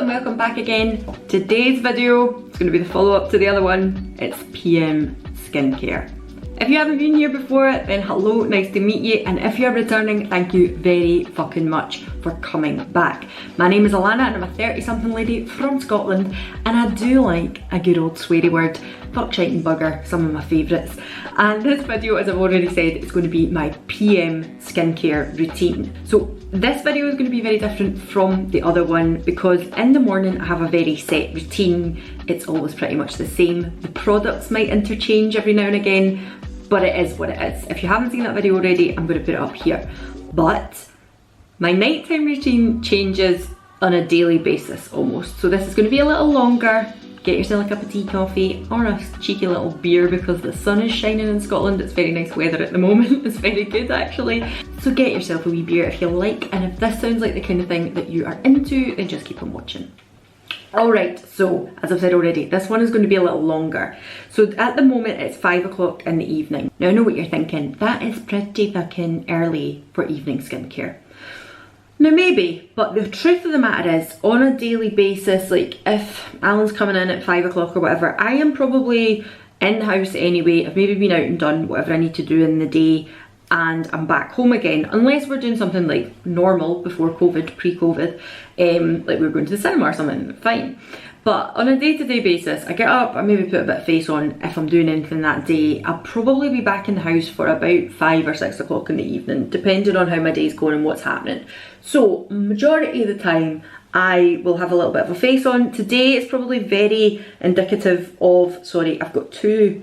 and welcome back again. Today's video is going to be the follow-up to the other one. It's PM skincare. If you haven't been here before, then hello, nice to meet you, and if you're returning, thank you very fucking much for coming back. My name is Alana and I'm a 30-something lady from Scotland, and I do like a good old sweary word. Fuck, shite and bugger, some of my favourites. And this video, as I've already said, is going to be my PM skincare routine. So this video is going to be very different from the other one because in the morning I have a very set routine. It's always pretty much the same. The products might interchange every now and again, but it is what it is. If you haven't seen that video already, I'm going to put it up here. But my nighttime routine changes on a daily basis almost. So this is going to be a little longer. Get yourself a cup of tea, coffee, or a cheeky little beer because the sun is shining in Scotland. It's very nice weather at the moment. It's very good actually. So get yourself a wee beer if you like, and if this sounds like the kind of thing that you are into, then just keep on watching. Alright, so as I've said already, this one is going to be a little longer. So at the moment it's 5 o'clock in the evening. Now I know what you're thinking, that is pretty fucking early for evening skincare. Now maybe, but the truth of the matter is, on a daily basis, like if Alan's coming in at 5 o'clock or whatever, I am probably in the house anyway. I've maybe been out and done whatever I need to do in the day, and I'm back home again, unless we're doing something like normal before COVID, pre-COVID, like we were going to the cinema or something, fine. But on a day-to-day basis, I get up, I maybe put a bit of face on if I'm doing anything that day. I'll probably be back in the house for about 5 or 6 o'clock in the evening, depending on how my day's going and what's happening. So, majority of the time, I will have a little bit of a face on. Today it's probably very indicative of, sorry, I've got two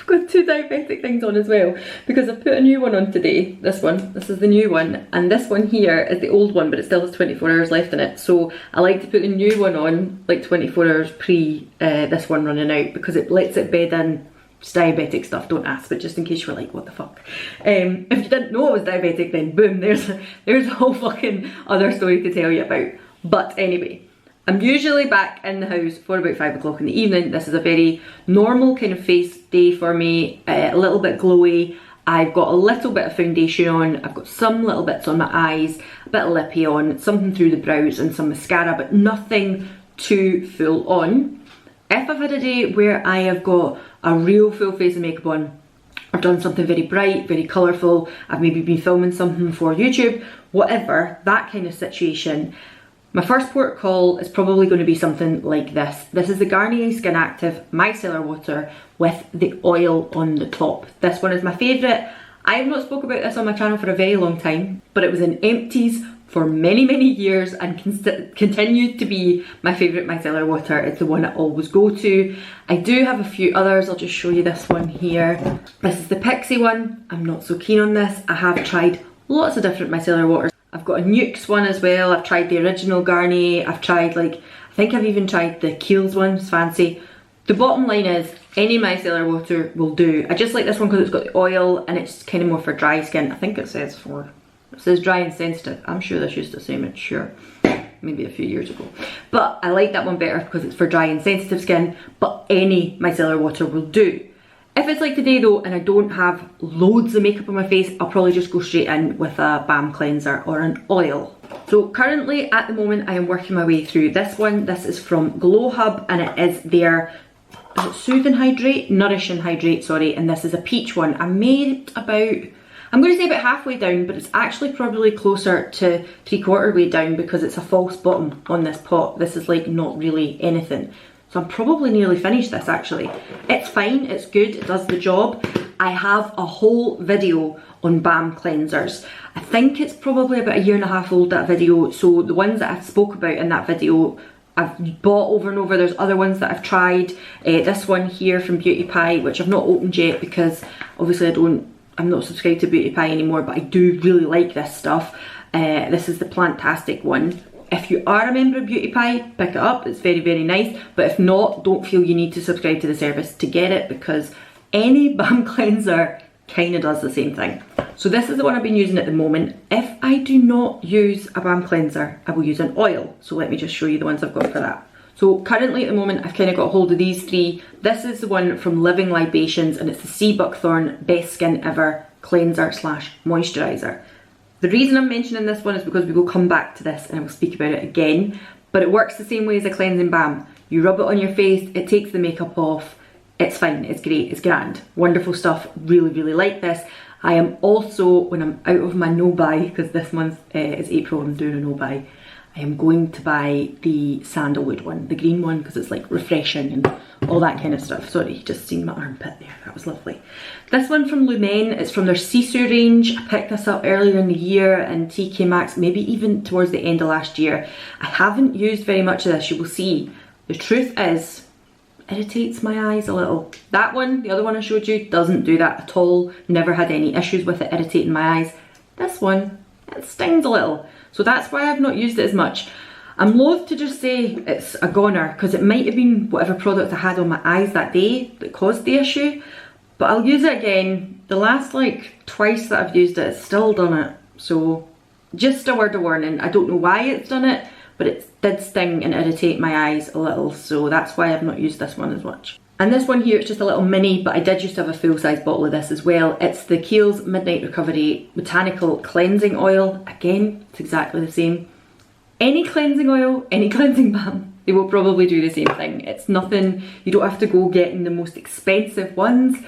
diabetic things on as well, because I've put a new one on today. This is the new one, and this one here is the old one, but it still has 24 hours left in it. So I like to put the new one on like 24 hours pre this one running out, because it lets it bed in. It's diabetic stuff, don't ask, but just in case you were like, what the fuck. If you didn't know I was diabetic, then boom, there's a whole fucking other story to tell you about. But anyway, I'm usually back in the house for about 5 o'clock in the evening. This is a very normal kind of face day for me, a little bit glowy. I've got a little bit of foundation on, I've got some little bits on my eyes, a bit of lippy on, something through the brows and some mascara, but nothing too full on. If I've had a day where I have got a real full face of makeup on, I've done something very bright, very colourful, I've maybe been filming something for YouTube, whatever, that kind of situation, my first port of call is probably going to be something like this. This is the Garnier Skin Active Micellar water with the oil on the top. This one is my favourite. I have not spoke about this on my channel for a very long time, but it was in empties for many, many years and continued to be my favourite micellar water. It's the one I always go to. I do have a few others. I'll just show you this one here. This is the Pixie one. I'm not so keen on this. I have tried lots of different micellar waters. I've got a Nuxe one as well. I've tried the original Garnier. I've tried, like, I think I've even tried the Kale's one. It's fancy. The bottom line is, any micellar water will do. I just like this one because it's got the oil and it's kind of more for dry skin. I think it says dry and sensitive. I'm sure this used to say mature, maybe a few years ago. But I like that one better because it's for dry and sensitive skin, but any micellar water will do. If it's like today though, and I don't have loads of makeup on my face, I'll probably just go straight in with a balm cleanser or an oil. So currently, at the moment, I am working my way through this one. This is from Glow Hub, and it is their Soothe and Hydrate, Nourish and Hydrate, sorry, and this is a peach one. I made it about, I'm going to say about halfway down, but it's actually probably closer to 3/4 way down because it's a false bottom on this pot. This is like not really anything. So I'm probably nearly finished this actually. It's fine, it's good, it does the job. I have a whole video on Balm Cleansers. I think it's probably about 1.5 years old, that video. So the ones that I spoke about in that video, I've bought over and over. There's other ones that I've tried. This one here from Beauty Pie, which I've not opened yet because obviously I'm not subscribed to Beauty Pie anymore, but I do really like this stuff. This is the Plantastic one. If you are a member of Beauty Pie, pick it up, it's very, very nice. But if not, don't feel you need to subscribe to the service to get it, because any balm cleanser kind of does the same thing. So this is the one I've been using at the moment. If I do not use a balm cleanser, I will use an oil. So let me just show you the ones I've got for that. So currently at the moment, I've kind of got hold of these three. This is the one from Living Libations, and it's the Sea Buckthorn Best Skin Ever Cleanser / Moisturiser. The reason I'm mentioning this one is because we will come back to this and I will speak about it again. but it works the same way as a cleansing balm. You rub it on your face, it takes the makeup off, it's fine, it's great, it's grand. Wonderful stuff, really, really like this. I am also, when I'm out of my no-buy, because this month is April, I'm doing a no-buy, I am going to buy the sandalwood one, the green one, because it's like refreshing and all that kind of stuff. Sorry, just seen my armpit there, that was lovely. This one from Lumen, it's from their Sisu range. I picked this up earlier in the year in TK Maxx, maybe even towards the end of last year. I haven't used very much of this, you will see. The truth is, it irritates my eyes a little. That one, the other one I showed you, doesn't do that at all. Never had any issues with it irritating my eyes. This one, it stings a little. So that's why I've not used it as much. I'm loath to just say it's a goner, because it might have been whatever product I had on my eyes that day that caused the issue. But I'll use it again. The last like twice that I've used it, it's still done it. So just a word of warning. I don't know why it's done it, but it did sting and irritate my eyes a little. So that's why I've not used this one as much. And this one here, it's just a little mini, but I did used to have a full-size bottle of this as well. It's the Kale's Midnight Recovery Botanical Cleansing Oil. Again, it's exactly the same. Any cleansing oil, any cleansing balm, they will probably do the same thing. It's nothing, you don't have to go getting the most expensive ones.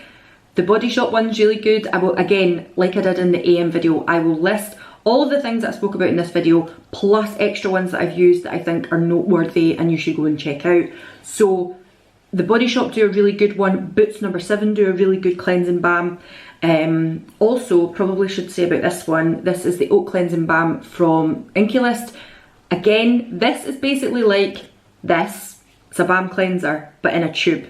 The Body Shop one's really good. I will, again, like I did in the AM video, I will list all of the things that I spoke about in this video, plus extra ones that I've used that I think are noteworthy and you should go and check out. So, the Body Shop do a really good one. Boots No. 7 do a really good cleansing balm. Also, probably should say about this one, this is the Oat Cleansing Balm from List. Again, this is basically like this. It's a balm cleanser, but in a tube.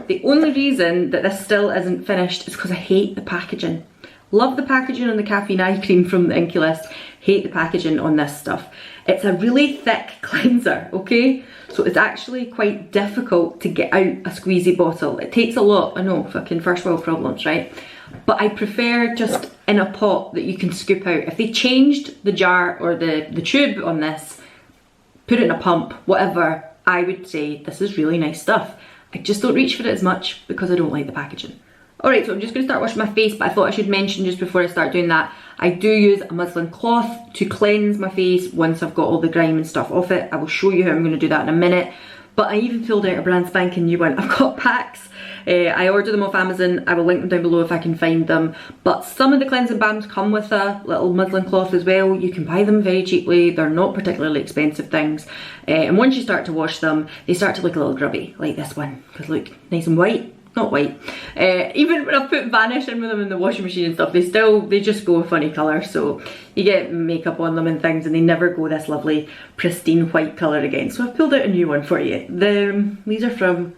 The only reason that this still isn't finished is because I hate the packaging. Love the packaging on the caffeine eye cream from the List. Hate the packaging on this stuff. It's a really thick cleanser, okay? So it's actually quite difficult to get out a squeezy bottle. It takes a lot, I know, fucking first world problems, right? But I prefer just in a pot that you can scoop out. If they changed the jar or the tube on this, put it in a pump, whatever, I would say this is really nice stuff. I just don't reach for it as much because I don't like the packaging. Alright, so I'm just going to start washing my face, but I thought I should mention just before I start doing that, I do use a muslin cloth to cleanse my face once I've got all the grime and stuff off it. I will show you how I'm going to do that in a minute. But I even pulled out a brand spanking new one. I've got packs. I ordered them off Amazon. I will link them down below if I can find them. But some of the cleansing balms come with a little muslin cloth as well. You can buy them very cheaply. They're not particularly expensive things. And once you start to wash them, they start to look a little grubby, like this one. Because look, nice and white. Not white. Even when I put Vanish in with them in the washing machine and stuff, they just go a funny colour. So you get makeup on them and things and they never go this lovely pristine white colour again. So I've pulled out a new one for you. These are from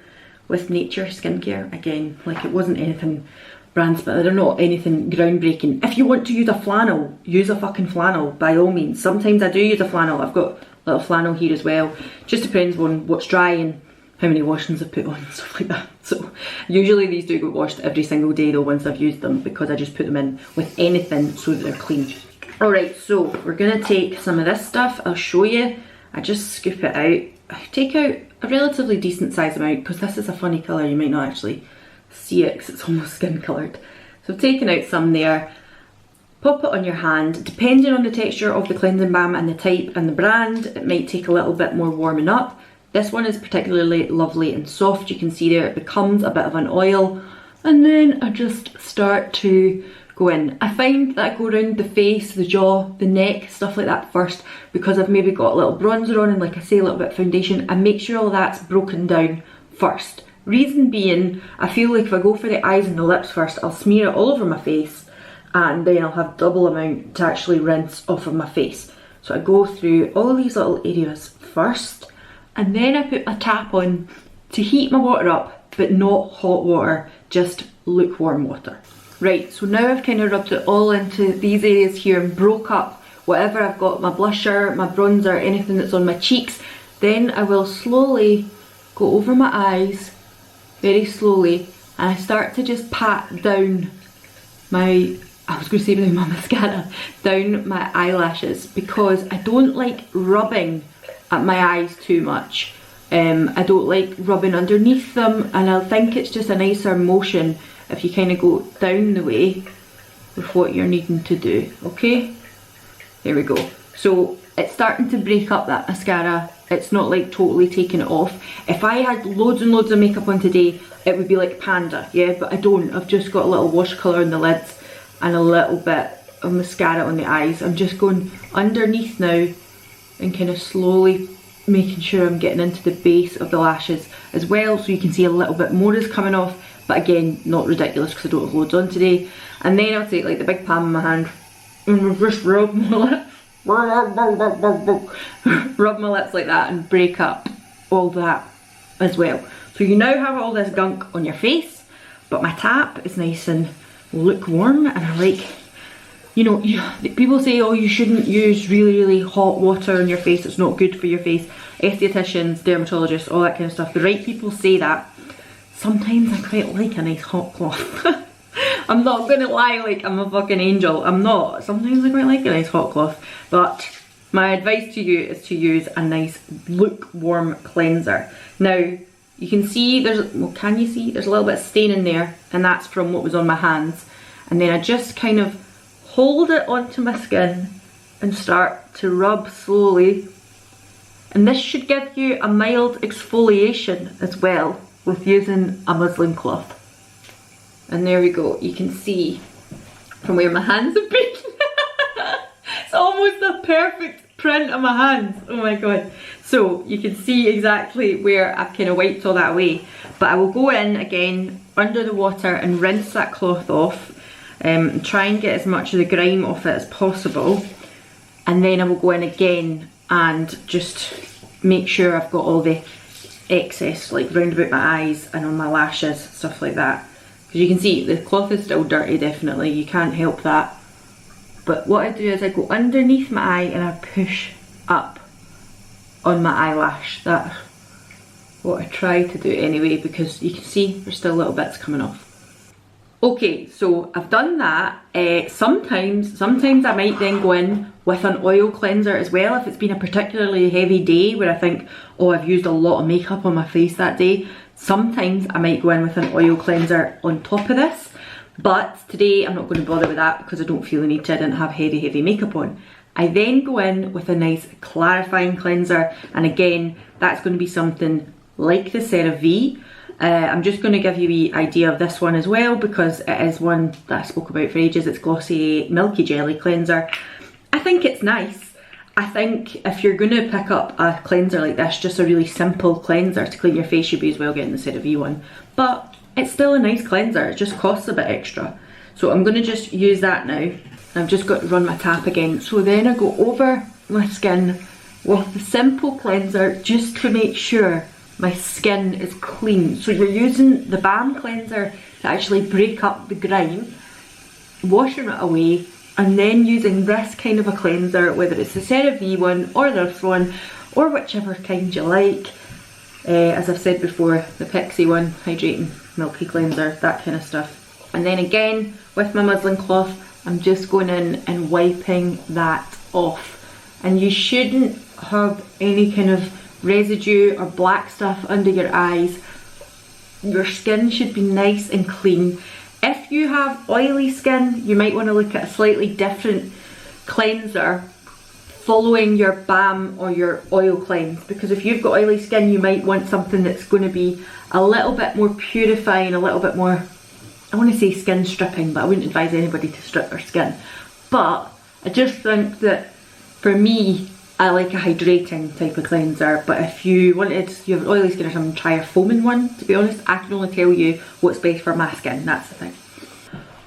With Nature Skincare. Again, like it wasn't anything brand spanking, they're not anything groundbreaking. If you want to use a flannel, use a fucking flannel by all means. Sometimes I do use a flannel. I've got a little flannel here as well. Just depends on what's dry and how many washings I've put on and stuff like that. So usually these do get washed every single day though once I've used them, because I just put them in with anything so that they're clean. Alright, so we're going to take some of this stuff. I'll show you. I just scoop it out. I take out a relatively decent size amount because this is a funny colour. You might not actually see it because it's almost skin coloured. So I've taken out some there. Pop it on your hand. Depending on the texture of the cleansing balm and the type and the brand, it might take a little bit more warming up. This one is particularly lovely and soft. You can see there it becomes a bit of an oil. And then I just start to go in. I find that I go around the face, the jaw, the neck, stuff like that first, because I've maybe got a little bronzer on and, like I say, a little bit of foundation. I make sure all that's broken down first. Reason being, I feel like if I go for the eyes and the lips first, I'll smear it all over my face and then I'll have double amount to actually rinse off of my face. So I go through all these little areas first, and then I put a tap on to heat my water up, but not hot water, just lukewarm water. Right, so now I've kind of rubbed it all into these areas here and broke up whatever I've got, my blusher, my bronzer, anything that's on my cheeks. Then I will slowly go over my eyes, very slowly, and I start to just pat down my, I was going to say with my mascara, down my eyelashes, because I don't like rubbing at my eyes too much. I don't like rubbing underneath them, and I think it's just a nicer motion if you kind of go down the way with what you're needing to do, okay? There we go. So it's starting to break up that mascara it's not like totally taking it off. If I had loads and loads of makeup on today, it would be like panda, yeah, but I don't. I've just got a little wash colour on the lids and a little bit of mascara on the eyes. I'm just going underneath now and kind of slowly making sure I'm getting into the base of the lashes as well, so you can see a little bit more is coming off, but again, not ridiculous because I don't have loads on today. And then I'll take like the big palm in my hand and just rub my lips. Rub my lips like that and break up all that as well. So you now have all this gunk on your face, but my tap is nice and lukewarm, and I like, you know, people say, oh, you shouldn't use really hot water on your face, it's not good for your face. Estheticians, dermatologists, all that kind of stuff, the right people say that. Sometimes I quite like a nice hot cloth. I'm not gonna lie like I'm a fucking angel, I'm not. Sometimes I quite like a nice hot cloth, but my advice to you is to use a nice lukewarm cleanser. Now, you can see there's, well, can you see? There's a little bit of stain in there, and that's from what was on my hands. And then I just kind of hold it onto my skin and start to rub slowly. And this should give you a mild exfoliation as well with using a muslin cloth. And there we go, you can see from where my hands have been. It's almost a perfect print of my hands, oh my god. So you can see exactly where I've kind of wiped all that away. But I will go in again under the water and rinse that cloth off, and try and get as much of the grime off it as possible. And then I will go in again and just make sure I've got all the excess like round about my eyes and on my lashes, stuff like that. Because you can see the cloth is still dirty, definitely, you can't help that. But what I do is I go underneath my eye and I push up on my eyelash. That's what I try to do anyway, because you can see there's still little bits coming off. Okay, so I've done that. Sometimes I might then go in with an oil cleanser as well if it's been a particularly heavy day where I think, oh, I've used a lot of makeup on my face that day. Sometimes I might go in with an oil cleanser on top of this, but today I'm not going to bother with that because I don't feel the need to. I didn't have heavy makeup on. I then go in with a nice clarifying cleanser, and again, that's going to be something like the CeraVe. I'm just going to give you the idea of this one as well because it is one that I spoke about for ages. It's Glossy Milky Jelly Cleanser. I think it's nice. I think if you're going to pick up a cleanser like this, just a really simple cleanser to clean your face, you'd be as well getting the CeraVe one. But it's still a nice cleanser, it just costs a bit extra. So I'm going to just use that now. I've just got to run my tap again. So then I go over my skin with the simple cleanser just to make sure my skin is clean. So you're using the Balm Cleanser to actually break up the grime, washing it away, and then using this kind of a cleanser, whether it's the CeraVe one or this one, or whichever kind you like. As I've said before, the Pixie one, hydrating milky cleanser, that kind of stuff. And then again, with my muslin cloth, I'm just going in and wiping that off. And you shouldn't have any kind of residue or black stuff under your eyes. Your skin should be nice and clean. If you have oily skin, you might want to look at a slightly different cleanser following your balm or your oil cleanse, because if you've got oily skin, you might want something that's going to be a little bit more purifying, a little bit more, I want to say skin stripping, but I wouldn't advise anybody to strip their skin. But I just think that for me, I like a hydrating type of cleanser. But if you have oily skin or something, try a foaming one. To be honest, I can only tell you what's best for my skin, that's the thing.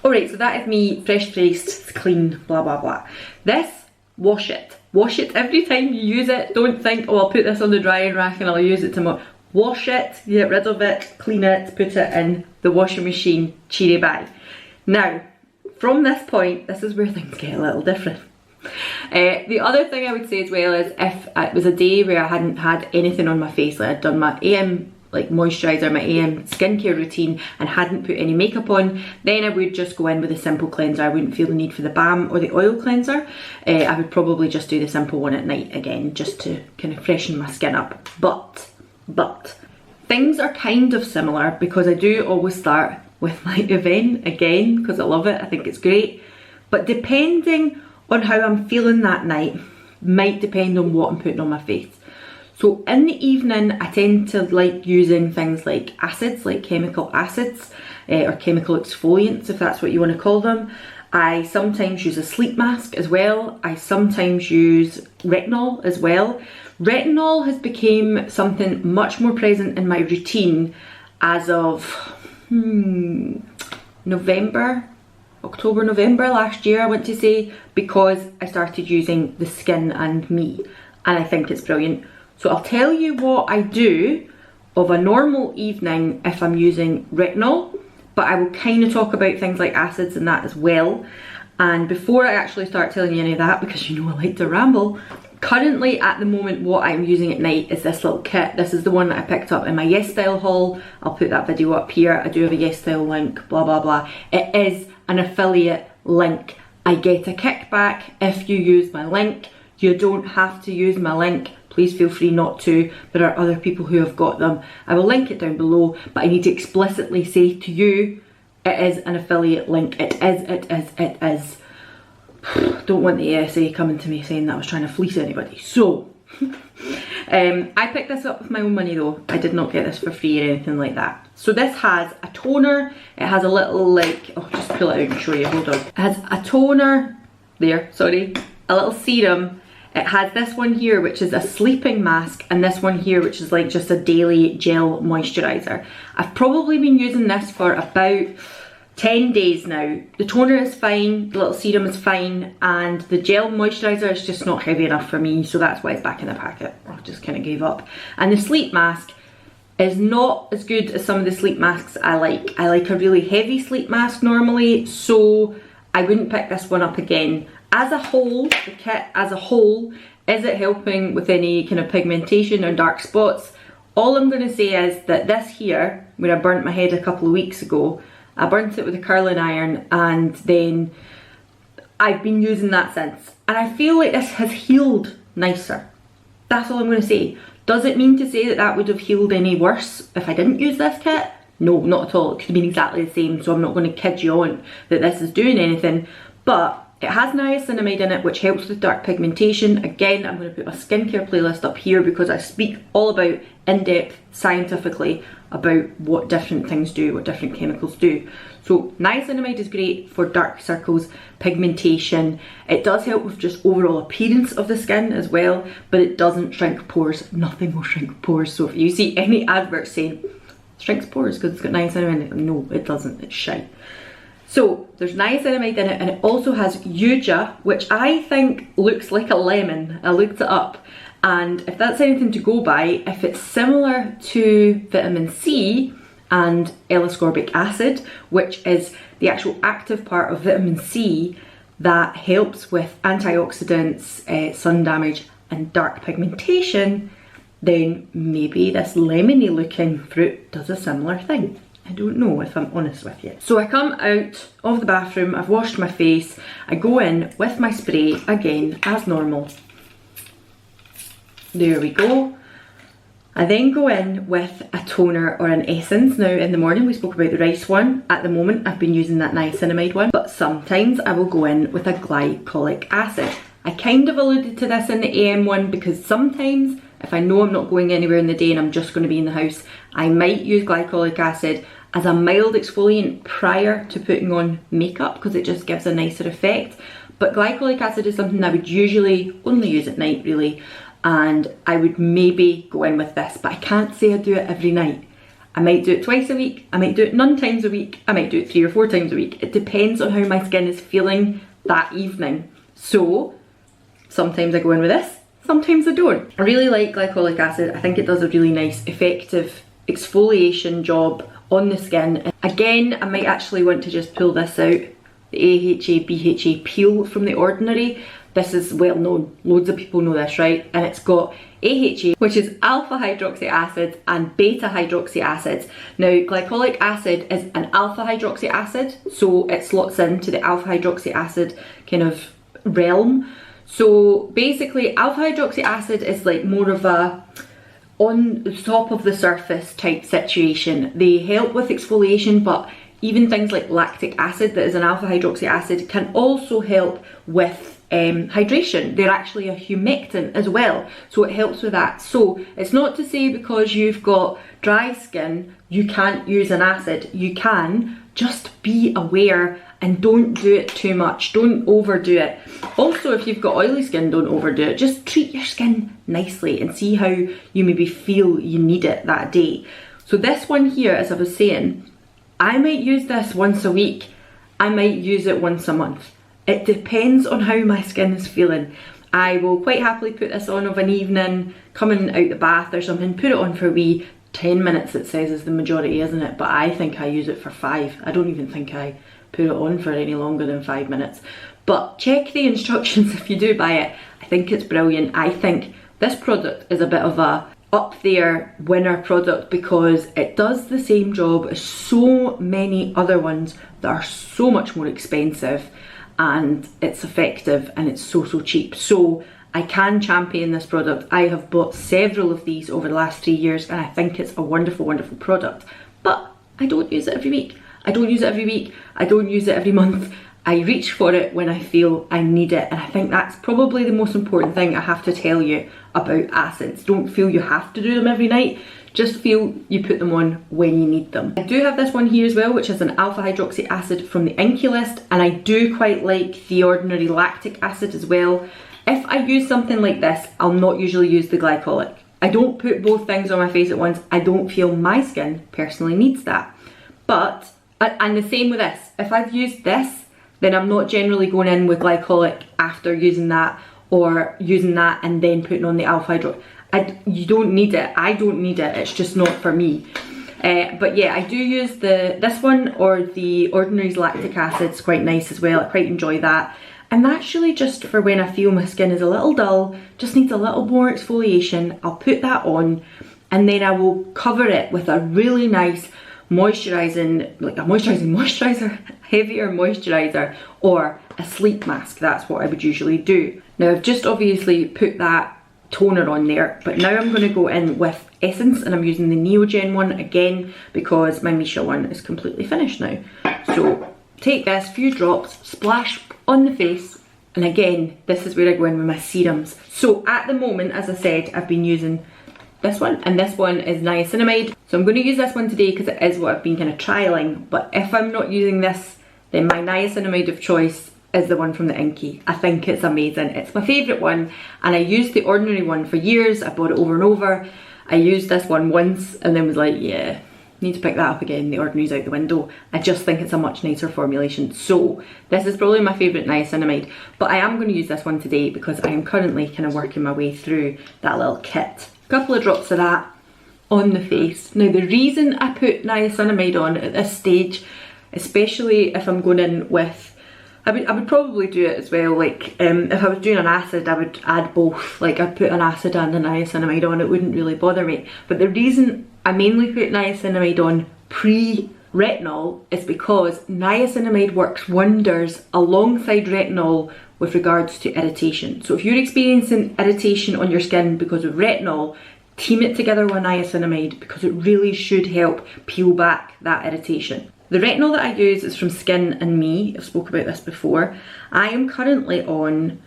Alright, so that is me, fresh faced, clean, blah blah blah. This, wash it. Wash it every time you use it. Don't think, oh, I'll put this on the drying rack and I'll use it tomorrow. Wash it, get rid of it, clean it, put it in the washing machine, cheery bye. Now, from this point, this is where things get a little different. The other thing I would say as well is if it was a day where I hadn't had anything on my face, like I'd done my AM moisturiser, my AM skincare routine and hadn't put any makeup on, then I would just go in with a simple cleanser. I wouldn't feel the need for the balm or the oil cleanser. I would probably just do the simple one at night again, just to kind of freshen my skin up. But things are kind of similar because I do always start with my Event again because I love it, I think it's great. But depending on how I'm feeling that night might depend on what I'm putting on my face. So in the evening, I tend to like using things like acids, like chemical acids, or chemical exfoliants, if that's what you want to call them. I sometimes use a sleep mask as well. I sometimes use retinol as well. Retinol has become something much more present in my routine as of October, November last year, I want to say, because I started using the Skin+Me, and I think it's brilliant. So I'll tell you what I do of a normal evening if I'm using retinol, but I will kind of talk about things like acids and that as well. And before I actually start telling you any of that, because you know I like to ramble, currently at the moment what I'm using at night is this little kit. This is the one that I picked up in my Yes Style haul. I'll put that video up here. I do have a Yes Style link, blah blah blah. It is an affiliate link. I get a kickback if you use my link. You don't have to use my link. Please feel free not to. There are other people who have got them. I will link it down below, but I need to explicitly say to you, it is an affiliate link. It is. Don't want the ASA coming to me saying that I was trying to fleece anybody. So, I picked this up with my own money though. I did not get this for free or anything like that. So this has a toner. It has a little like, oh, just pull it out and show you, hold on. It has a toner, there, sorry, a little serum. It has this one here, which is a sleeping mask, and this one here, which is like just a daily gel moisturiser. I've probably been using this for about 10 days now. The toner is fine, the little serum is fine, and the gel moisturiser is just not heavy enough for me, so that's why it's back in the packet. I just kind of gave up. And the sleep mask is not as good as some of the sleep masks I like. I like a really heavy sleep mask normally, so I wouldn't pick this one up again. As a whole, the kit as a whole, is it helping with any kind of pigmentation or dark spots? All I'm going to say is that this here, where I burnt my head a couple of weeks ago, I burnt it with a curling iron, and then I've been using that since. And I feel like this has healed nicer. That's all I'm going to say. Does it mean to say that that would have healed any worse if I didn't use this kit? No, not at all. It could have been exactly the same, so I'm not going to kid you on that this is doing anything. But it has niacinamide in it, which helps with dark pigmentation. Again, I'm going to put my skincare playlist up here because I speak all about, in depth, scientifically, about what different things do, what different chemicals do. So niacinamide is great for dark circles, pigmentation. It does help with just overall appearance of the skin as well, but it doesn't shrink pores. Nothing will shrink pores. So if you see any adverts saying shrinks pores because it's got niacinamide in it, no, it doesn't. It's shite. So there's niacinamide in it, and it also has Yuja, which I think looks like a lemon. I looked it up, and if that's anything to go by, if it's similar to vitamin C and L-ascorbic acid, which is the actual active part of vitamin C that helps with antioxidants, sun damage and dark pigmentation, then maybe this lemony looking fruit does a similar thing. I don't know, if I'm honest with you. So I come out of the bathroom, I've washed my face, I go in with my spray, again, as normal. There we go. I then go in with a toner or an essence. Now in the morning we spoke about the rice one. At the moment I've been using that niacinamide one, but sometimes I will go in with a glycolic acid. I kind of alluded to this in the AM one because sometimes if I know I'm not going anywhere in the day and I'm just going to be in the house, I might use glycolic acid as a mild exfoliant prior to putting on makeup because it just gives a nicer effect. But glycolic acid is something I would usually only use at night really, and I would maybe go in with this, but I can't say I do it every night. I might do it twice a week, I might do it none times a week, I might do it 3 or 4 times a week. It depends on how my skin is feeling that evening. So sometimes I go in with this, sometimes I don't. I really like glycolic acid. I think it does a really nice, effective exfoliation job on the skin. Again, I might actually want to just pull this out, the AHA BHA peel from The Ordinary. This is well known, loads of people know this, right? And it's got AHA, which is alpha hydroxy acids and beta hydroxy acids. Now, glycolic acid is an alpha hydroxy acid, so it slots into the alpha hydroxy acid kind of realm. So basically, alpha hydroxy acid is like more of a on the top of the surface type situation. They help with exfoliation, but even things like lactic acid, that is an alpha hydroxy acid, can also help with hydration. They're actually a humectant as well, so it helps with that. So it's not to say because you've got dry skin you can't use an acid. You can, just be aware and don't do it too much. Don't overdo it. Also, if you've got oily skin, don't overdo it. Just treat your skin nicely and see how you maybe feel you need it that day. So this one here, as I was saying, I might use this once a week. I might use it once a month. It depends on how my skin is feeling. I will quite happily put this on of an evening, coming out the bath or something, put it on for a wee 10 minutes, it says is the majority, isn't it? But I think I use it for 5. I don't even think I put it on for any longer than 5 minutes. But check the instructions if you do buy it. I think it's brilliant. I think this product is a bit of a up there winner product because it does the same job as so many other ones that are so much more expensive, and it's effective and it's so cheap. So I can champion this product. I have bought several of these over the last 3 years and I think it's a wonderful, wonderful product. But I don't use it every week. I don't use it every week. I don't use it every month. I reach for it when I feel I need it, and I think that's probably the most important thing I have to tell you about acids. Don't feel you have to do them every night. Just feel you put them on when you need them. I do have this one here as well, which is an alpha hydroxy acid from the Inky list, and I do quite like the ordinary lactic acid as well. If I use something like this, I'll not usually use the glycolic. I don't put both things on my face at once. I don't feel my skin personally needs that. But, and the same with this, if I've used this, then I'm not generally going in with glycolic after using that, or using that and then putting on the alpha hydroxy. You don't need it. I don't need it. It's just not for me. But yeah, I do use this one or the Ordinary's lactic acid. It's quite nice as well. I quite enjoy that. And that's really just for when I feel my skin is a little dull, just needs a little more exfoliation. I'll put that on and then I will cover it with a really nice moisturising, like a moisturiser, heavier moisturiser, or a sleep mask. That's what I would usually do. Now I've just obviously put that toner on there, but now I'm going to go in with Essence, and I'm using the Neogen one again because my Misha one is completely finished now. So take this, few drops, splash on the face, and again, this is where I go in with my serums. So at the moment, as I said, I've been using this one, and this one is niacinamide. So I'm going to use this one today because it is what I've been kind of trialing, but if I'm not using this, then my niacinamide of choice is the one from the Inky. I think it's amazing. It's my favourite one, and I used the Ordinary one for years. I bought it over and over. I used this one once and then was like, yeah, need to pick that up again. The Ordinary's out the window. I just think it's a much nicer formulation. So this is probably my favourite niacinamide, but I am going to use this one today because I am currently kind of working my way through that little kit. A couple of drops of that on the face. Now the reason I put niacinamide on at this stage, especially if I'm going in with, I would probably do it as well, like if I was doing an acid I would add both, like I'd put an acid and a niacinamide on, it wouldn't really bother me. But the reason I mainly put niacinamide on pre-retinol is because niacinamide works wonders alongside retinol with regards to irritation. So if you're experiencing irritation on your skin because of retinol, team it together with niacinamide because it really should help peel back that irritation. The retinol that I use is from Skin+Me. I've spoke about this before. I am currently on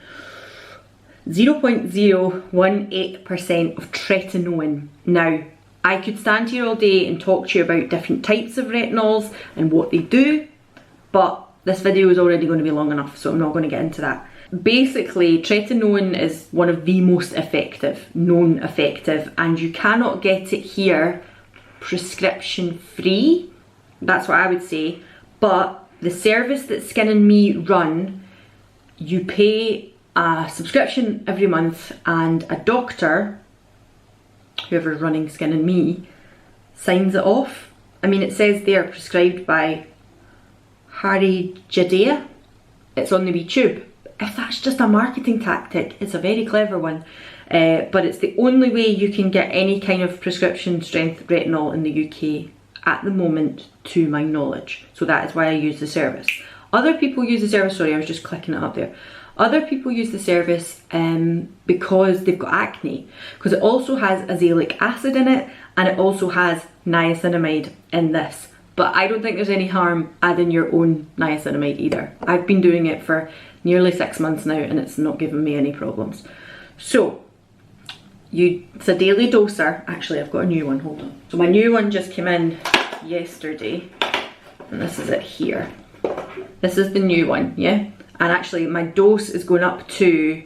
0.018% of tretinoin. Now, I could stand here all day and talk to you about different types of retinols and what they do, but this video is already going to be long enough, so I'm not going to get into that. Basically, tretinoin is one of the most effective, known effective, and you cannot get it here prescription free. That's what I would say. But the service that Skin+Me run, you pay a subscription every month, and a doctor, whoever's running Skin+Me, signs it off. I mean, it says they're prescribed by Harry Jadea. It's on the wee tube. If that's just a marketing tactic, it's a very clever one. But it's the only way you can get any kind of prescription strength retinol in the UK at the moment, to my knowledge. So that is why I use the service. Other people use the service, sorry, I was just clicking it up there. Other people use the service because they've got acne, because it also has azelaic acid in it, and it also has niacinamide in this. but I don't think there's any harm adding your own niacinamide either. I've been doing it for nearly 6 months now and it's not given me any problems. So it's a daily doser. Actually, I've got a new one, hold on. So my new one just came in yesterday, and this is it here. This is the new one, yeah? And actually my dose is going up to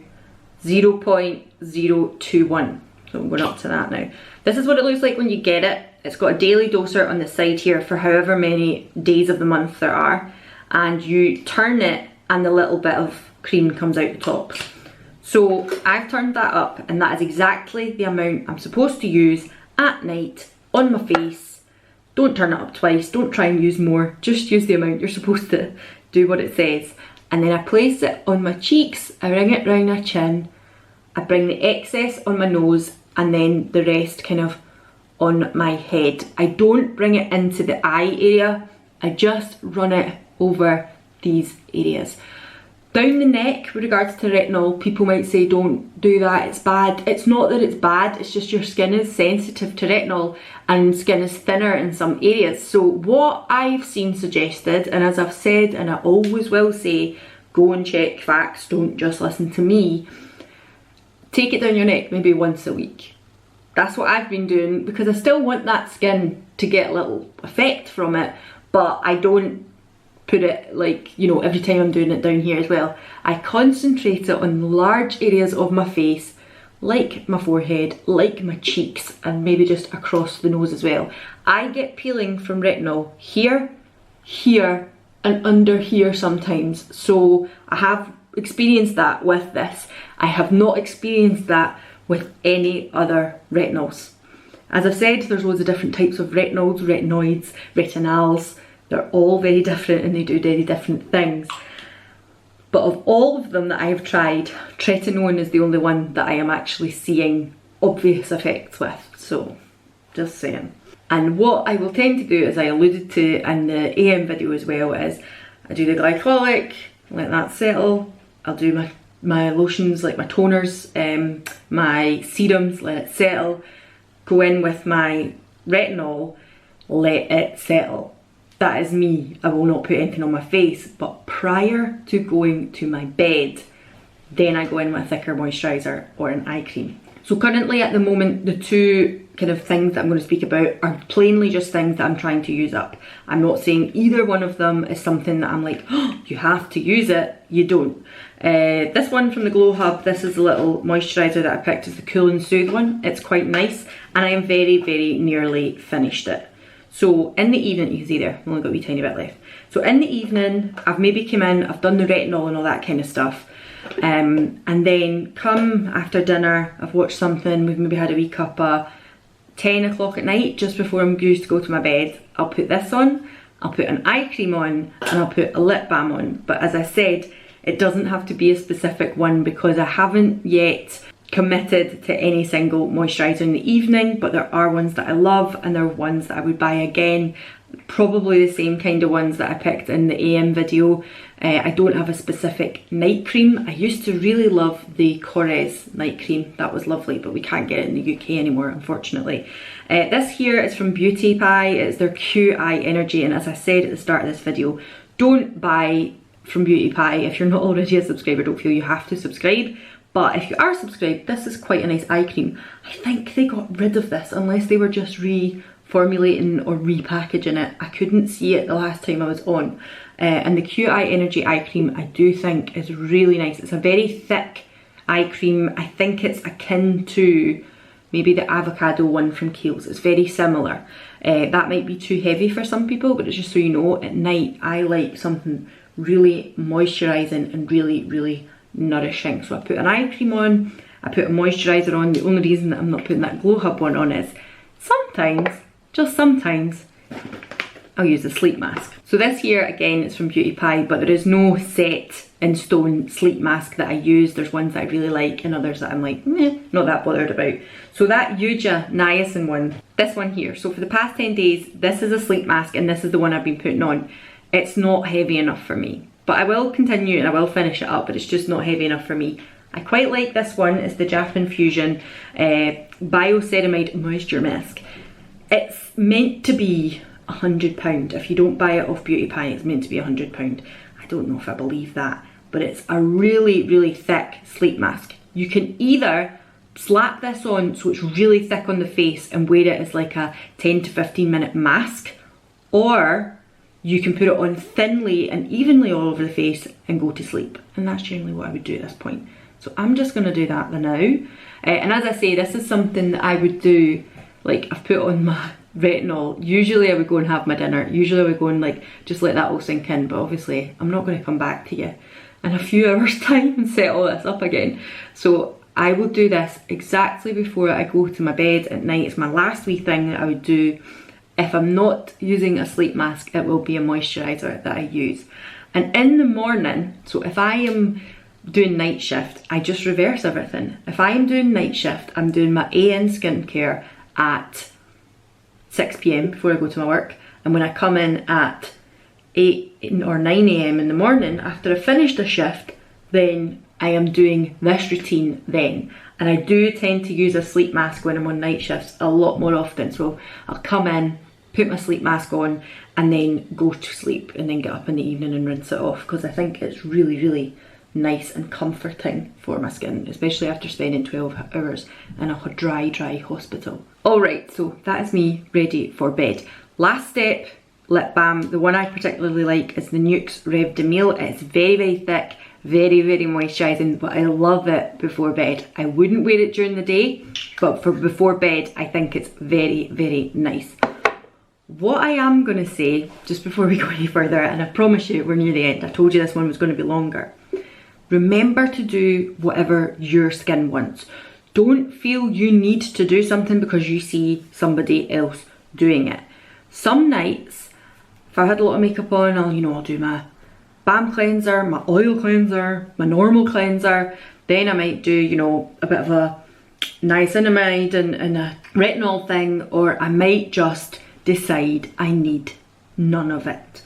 0.021. So I'm going up to that now. This is what it looks like when you get it. It's got a daily doser on the side here for however many days of the month there are. And you turn it and the little bit of cream comes out the top. So I've turned that up, and that is exactly the amount I'm supposed to use at night on my face. Don't turn it up twice, don't try and use more, just use the amount you're supposed to, do what it says. And then I place it on my cheeks, I bring it round my chin, I bring the excess on my nose, and then the rest kind of on my head. I don't bring it into the eye area, I just run it over these areas. Down the neck, with regards to retinol, people might say don't do that, it's bad. It's not that it's bad, it's just your skin is sensitive to retinol and skin is thinner in some areas. So what I've seen suggested, and as I've said and I always will say, go and check facts, don't just listen to me. Take it down your neck maybe once a week. That's what I've been doing because I still want that skin to get a little effect from it, but I don't put it like, you know, every time I'm doing it down here as well. I concentrate it on large areas of my face, like my forehead, like my cheeks, and maybe just across the nose as well. I get peeling from retinol here, here, and under here sometimes. So I have experienced that with this. I have not experienced that with any other retinols. As I've said, there's loads of different types of retinols, retinoids, retinols. They're all very different and they do very different things. But of all of them that I have tried, tretinoin is the only one that I am actually seeing obvious effects with. So, just saying. And what I will tend to do, as I alluded to in the AM video as well, is I do the glycolic, let that settle. I'll do my lotions, like my toners, my serums, let it settle. Go in with my retinol, let it settle. That is me. I will not put anything on my face, but prior to going to my bed, then I go in with a thicker moisturiser or an eye cream. So currently at the moment, the two kind of things that I'm going to speak about are plainly just things that I'm trying to use up. I'm not saying either one of them is something that I'm like, oh, you have to use it. You don't. This one from the Glow Hub, this is a little moisturiser that I picked. It's the Cool and Soothe one. It's quite nice and I am very, very nearly finished it. So in the evening, you can see there, I've only got a wee tiny bit left. So in the evening, I've maybe come in, I've done the retinol and all that kind of stuff. And then come after dinner, I've watched something, we've maybe had a wee cuppa. 10 o'clock at night, just before I'm used to go to my bed, I'll put this on, I'll put an eye cream on, and I'll put a lip balm on. But as I said, it doesn't have to be a specific one because I haven't yet committed to any single moisturiser in the evening, but there are ones that I love and there are ones that I would buy again, probably the same kind of ones that I picked in the AM video. I don't have a specific night cream. I used to really love the Korres night cream, that was lovely, but we can't get it in the UK anymore, unfortunately. This here is from Beauty Pie, it's their QI Energy, and as I said at the start of this video, don't buy from Beauty Pie if you're not already a subscriber. Don't feel you have to subscribe. But if you are subscribed, this is quite a nice eye cream. I think they got rid of this unless they were just reformulating or repackaging it. I couldn't see it the last time I was on. And the QI Energy eye cream I do think is really nice. It's a very thick eye cream. I think it's akin to maybe the avocado one from Kale's. It's very similar. That might be too heavy for some people, but it's just so you know, at night I like something really moisturising and really, really nourishing. So I put an eye cream on, I put a moisturiser on. The only reason that I'm not putting that Glow Hub one on is sometimes, just sometimes, I'll use a sleep mask. So this here again is from Beauty Pie, but there is no set in stone sleep mask that I use. There's ones that I really like and others that I'm like, meh, not that bothered about. So that Yuja Niacin one, this one here. So for the past 10 days, this is a sleep mask and this is the one I've been putting on. It's not heavy enough for me. But I will continue and I will finish it up, but it's just not heavy enough for me. I quite like this one. It's the Japan Fusion Bioceramide Moisture Mask. It's meant to be £100. If you don't buy it off Beauty Pie, it's meant to be £100. I don't know if I believe that, but it's a really, really thick sleep mask. You can either slap this on so it's really thick on the face and wear it as like a 10 to 15 minute mask, or you can put it on thinly and evenly all over the face and go to sleep. And that's generally what I would do at this point. So I'm just going to do that now. And as I say, this is something that I would do, like I've put on my retinol. Usually I would go and have my dinner. Usually I would go and like just let that all sink in, but obviously I'm not going to come back to you in a few hours time and set all this up again. So I will do this exactly before I go to my bed at night. It's my last wee thing that I would do. If I'm not using a sleep mask, it will be a moisturiser that I use. And in the morning, so if I am doing night shift, I just reverse everything. If I am doing night shift, I'm doing my AN skincare at 6 PM before I go to my work. And when I come in at 8 or 9 AM in the morning, after I finish the shift, then I am doing this routine then. And I do tend to use a sleep mask when I'm on night shifts a lot more often. So I'll come in, put my sleep mask on, and then go to sleep, and then get up in the evening and rinse it off, because I think it's really, really nice and comforting for my skin, especially after spending 12 hours in a dry hospital. Alright, so that is me ready for bed. Last step, lip balm. The one I particularly like is the Nuxe Rev de Mille. It's very, very thick, very, very moisturising, but I love it before bed. I wouldn't wear it during the day, but for before bed, I think it's very, very nice. What I am going to say, just before we go any further, and I promise you we're near the end, I told you this one was going to be longer. Remember to do whatever your skin wants. Don't feel you need to do something because you see somebody else doing it. Some nights, if I had a lot of makeup on, I'll do my balm cleanser, my oil cleanser, my normal cleanser. Then I might do, a bit of a niacinamide and a retinol thing, or I might just decide I need none of it.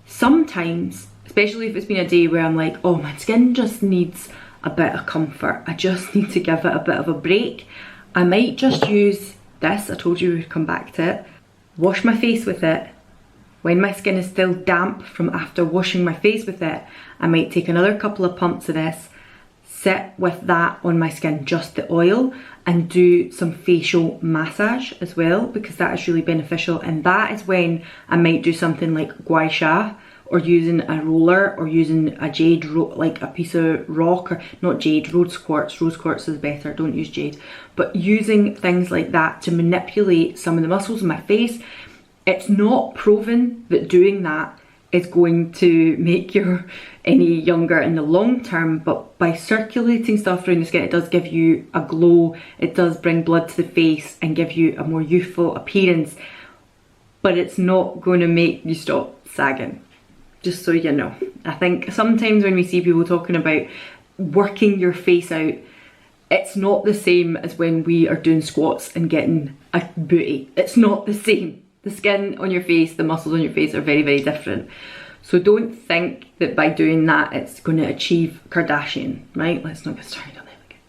Sometimes, especially if it's been a day where I'm like, oh, my skin just needs a bit of comfort, I just need to give it a bit of a break, I might just use this. I told you we'd come back to it. Wash my face with it. When my skin is still damp from after washing my face with it, I might take another couple of pumps of this, sit with that on my skin, just the oil, and do some facial massage as well, because that is really beneficial. And that is when I might do something like gua sha, or using a roller, or using a jade, like a piece of rock, or not jade, rose quartz. Rose quartz is better, don't use jade. But using things like that to manipulate some of the muscles in my face. It's not proven that doing that is going to make you any younger in the long term, but by circulating stuff around the skin, it does give you a glow, it does bring blood to the face and give you a more youthful appearance, but it's not going to make you stop sagging, just so you know. I think sometimes when we see people talking about working your face out, it's not the same as when we are doing squats and getting a booty. It's not the same. The skin on your face, the muscles on your face are very, very different. So don't think that by doing that it's going to achieve Kardashian, right? Let's not get started on that again.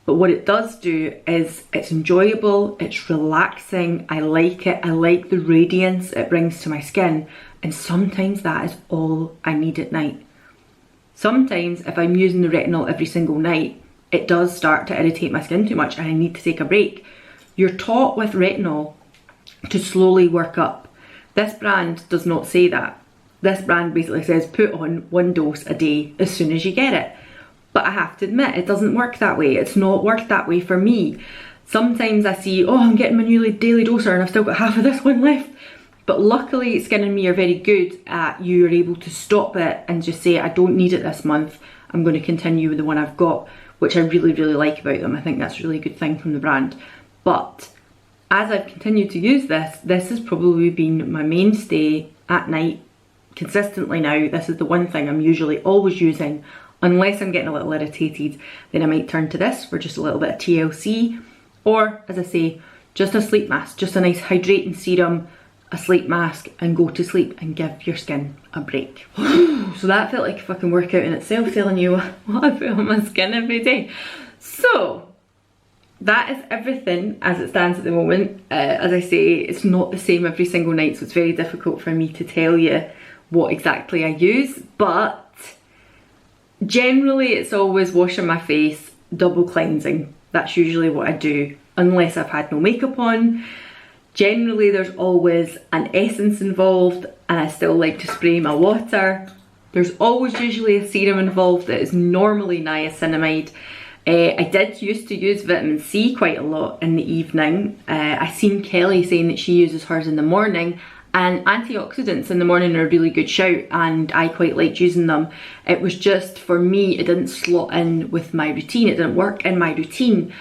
But what it does do is it's enjoyable, it's relaxing, I like it, I like the radiance it brings to my skin, and sometimes that is all I need at night. Sometimes if I'm using the retinol every single night, it does start to irritate my skin too much and I need to take a break. You're taught with retinol to slowly work up. This brand does not say that. This brand basically says put on 1 dose a day as soon as you get it. But I have to admit, it doesn't work that way. It's not worked that way for me. Sometimes I see, oh, I'm getting my new daily doser and I've still got half of this one left. But luckily Skin+Me are very good at you're able to stop it and just say, I don't need it this month. I'm going to continue with the one I've got, which I really, really like about them. I think that's a really good thing from the brand. But as I've continued to use this, this has probably been my mainstay at night consistently now. This is the one thing I'm usually always using, unless I'm getting a little irritated. Then I might turn to this for just a little bit of TLC, or as I say, just a sleep mask, just a nice hydrating serum, a sleep mask, and go to sleep and give your skin a break. So that felt like a fucking workout in itself, telling you what I put on my skin every day. So that is everything as it stands at the moment. As I say, it's not the same every single night, so it's very difficult for me to tell you what exactly I use, but generally it's always washing my face, double cleansing. That's usually what I do, unless I've had no makeup on. Generally there's always an essence involved, and I still like to spray my water. There's always usually a serum involved that is normally niacinamide. I did used to use vitamin C quite a lot in the evening. I seen Kelly saying that she uses hers in the morning, and antioxidants in the morning are a really good shout, and I quite liked using them. It was just, for me, it didn't slot in with my routine, it didn't work in my routine.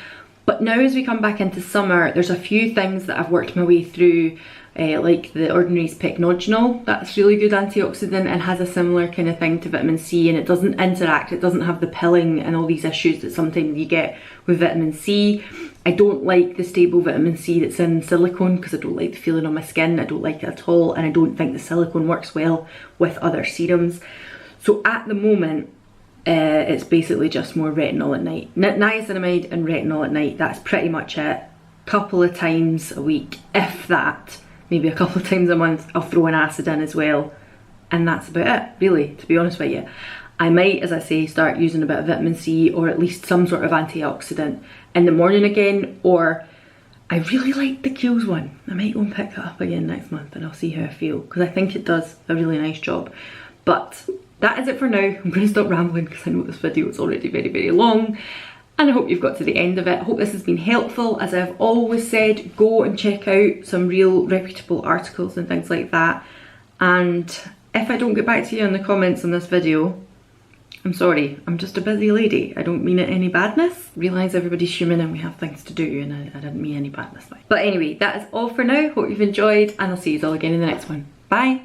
But now as we come back into summer, there's a few things that I've worked my way through, like the Ordinary's Pycnogenol. That's really good antioxidant and has a similar kind of thing to vitamin C, and it doesn't interact, it doesn't have the pilling and all these issues that sometimes you get with vitamin C. I don't like the stable vitamin C that's in silicone because I don't like the feeling on my skin, I don't like it at all, and I don't think the silicone works well with other serums. So at the moment, it's basically just more retinol at night. Niacinamide and retinol at night, that's pretty much it. Couple of times a week, if that. Maybe a couple of times a month, I'll throw an acid in as well. And that's about it, really, to be honest with you. I might, as I say, start using a bit of vitamin C or at least some sort of antioxidant in the morning again, or I really like the Kale's one. I might go and pick that up again next month and I'll see how I feel, because I think it does a really nice job. But that is it for now. I'm going to stop rambling because I know this video is already very, very long. And I hope you've got to the end of it. I hope this has been helpful. As I've always said, go and check out some real reputable articles and things like that. And if I don't get back to you in the comments on this video, I'm sorry, I'm just a busy lady. I don't mean it any badness. Realise everybody's human and we have things to do, and I didn't mean any badness. But anyway, that is all for now. Hope you've enjoyed, and I'll see you all again in the next one. Bye!